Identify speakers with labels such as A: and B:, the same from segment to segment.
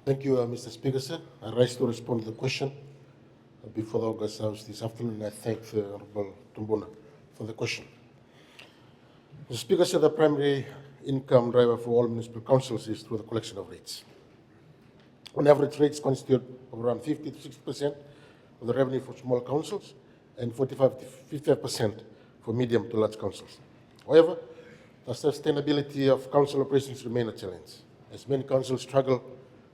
A: Thank you, Mr. Speaker, sir. I rise to respond to the question before the August House this afternoon. I thank the Honorable Tumbuna for the question. Mr. Speaker, sir, the primary income driver for all municipal councils is through the collection of rates. On average, rates constitute around 50 to 60% of the revenue for small councils and 45 to 55% for medium to large councils. However, the sustainability of council operations remain a challenge, as many councils struggle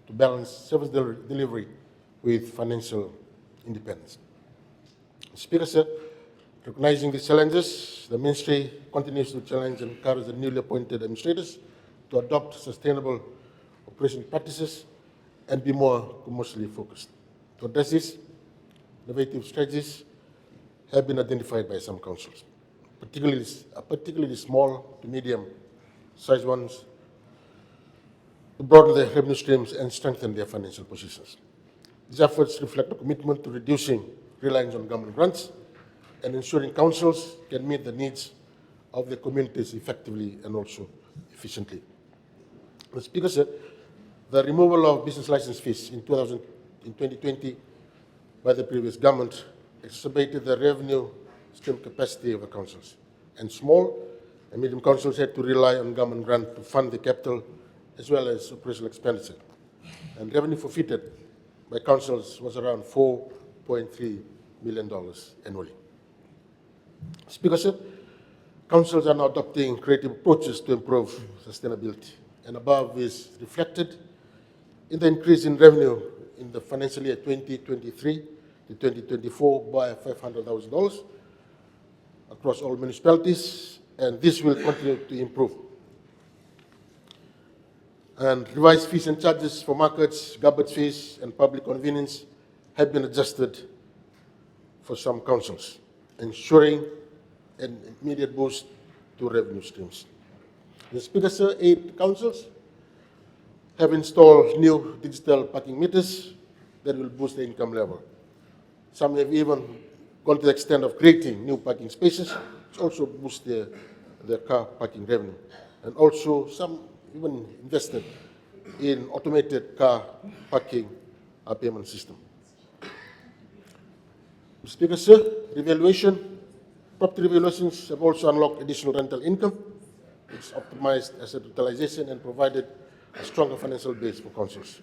A: to balance service delivery with financial independence. Speaker, sir, recognizing these challenges, the Ministry continues to challenge and encourage the newly appointed administrators to adopt sustainable operation practices and be more commercially focused. To address this, innovative strategies have been identified by some councils, particularly small to medium-sized ones, to broaden their revenue streams and strengthen their financial positions. These efforts reflect a commitment to reducing reliance on government grants and ensuring councils can meet the needs of their communities effectively and also efficiently. Mr. Speaker, sir, the removal of business license fees in 2020 by the previous government exacerbated the revenue stream capacity of the councils, and small and medium councils had to rely on government grant to fund the capital as well as operational expenditure. And revenue forfeited by councils was around $4.3 million annually. Speaker, sir, councils are now adopting creative approaches to improve sustainability, and above is reflected in the increase in revenue in the financial year 2023 to 2024 by $500,000 across all municipalities, and this will continue to improve. And revised fees and charges for markets, garbage fees, and public convenience have been adjusted for some councils, ensuring an immediate boost to revenue streams. The Speaker, sir, 8 councils have installed new digital parking meters that will boost the income level. Some have even gone to the extent of creating new parking spaces, which also boost their car parking revenue. And also some even invested in automated car parking payment system. Mr. Speaker, sir, property revaluations have also unlocked additional rental income, which optimized asset utilization and provided a stronger financial base for councils.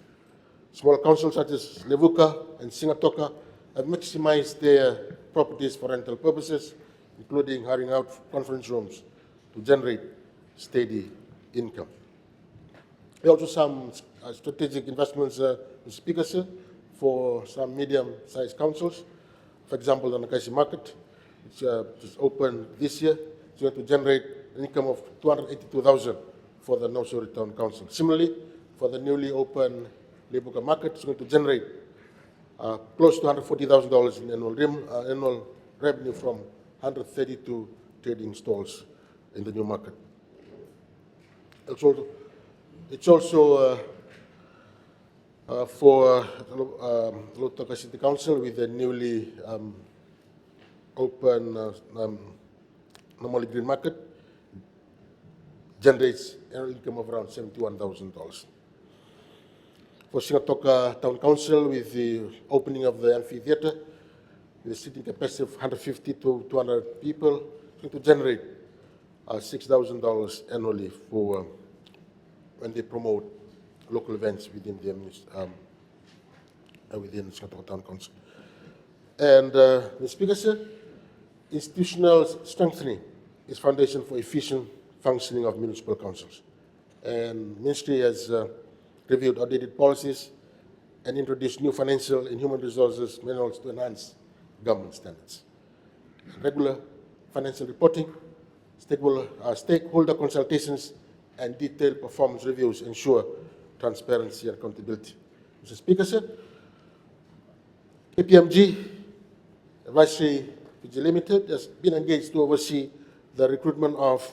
A: Small councils such as Levuka and Singatoka have maximized their properties for rental purposes, including hiring out conference rooms to generate steady income. There are also some strategic investments, Mr. Speaker, sir, for some medium-sized councils. For example, the Nakaisi Market, which is open this year, is going to generate an income of $282,000 for the North Shore Town Council. Similarly, for the newly open Lebuka Market, it's going to generate close to $140,000 in annual revenue from 132 trading stalls in the new market. It's also for Lotaka City Council with the newly open Namoli Green Market, generates annual income of around $71,000. For Singatoka Town Council, with the opening of the amphitheater, with a seating capacity of 150 to 200 people, it's going to generate $6,000 annually for when they promote local events within the within Singatoka Town Council. And the Speaker, sir, institutional strengthening is foundation for efficient functioning of municipal councils. And Ministry has reviewed outdated policies and introduced new financial and human resources manuals to enhance government standards. Regular financial reporting, stakeholder consultations, and detailed performance reviews ensure transparency and accountability. Mr. Speaker, sir, KPMG Advisory Fiji Limited has been engaged to oversee the recruitment of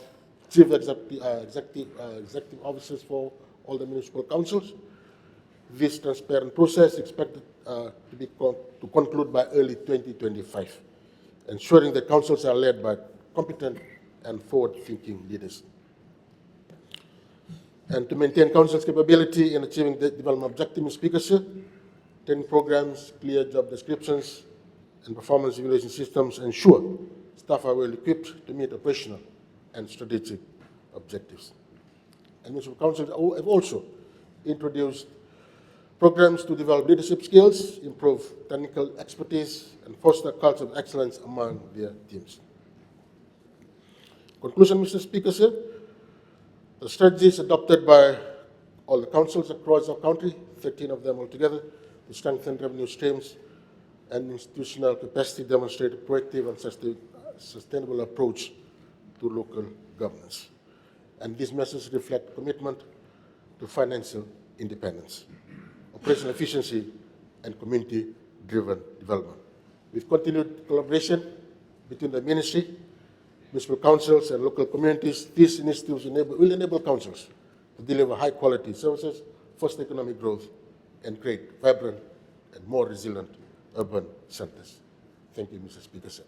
A: chief executive officers for all the municipal councils. This transparent process is expected to conclude by early 2025, ensuring the councils are led by competent and forward-thinking leaders. And to maintain Council's capability in achieving the development objective, Mr. Speaker, sir, training programs, clear job descriptions, and performance evaluation systems ensure staff are well equipped to meet operational and strategic objectives. And Municipal Councils have also introduced programs to develop leadership skills, improve technical expertise, and foster a culture of excellence among their teams. Conclusion, Mr. Speaker, sir, the strategies adopted by all the councils across our country, 13 of them altogether, to strengthen revenue streams and institutional capacity demonstrate a proactive and sustainable approach to local governance. And these measures reflect commitment to financial independence, operational efficiency, and community-driven development. With continued collaboration between the ministry, municipal councils, and local communities, these initiatives will enable councils to deliver high-quality services, foster economic growth, and create vibrant and more resilient urban centers. Thank you, Mr. Speaker, sir.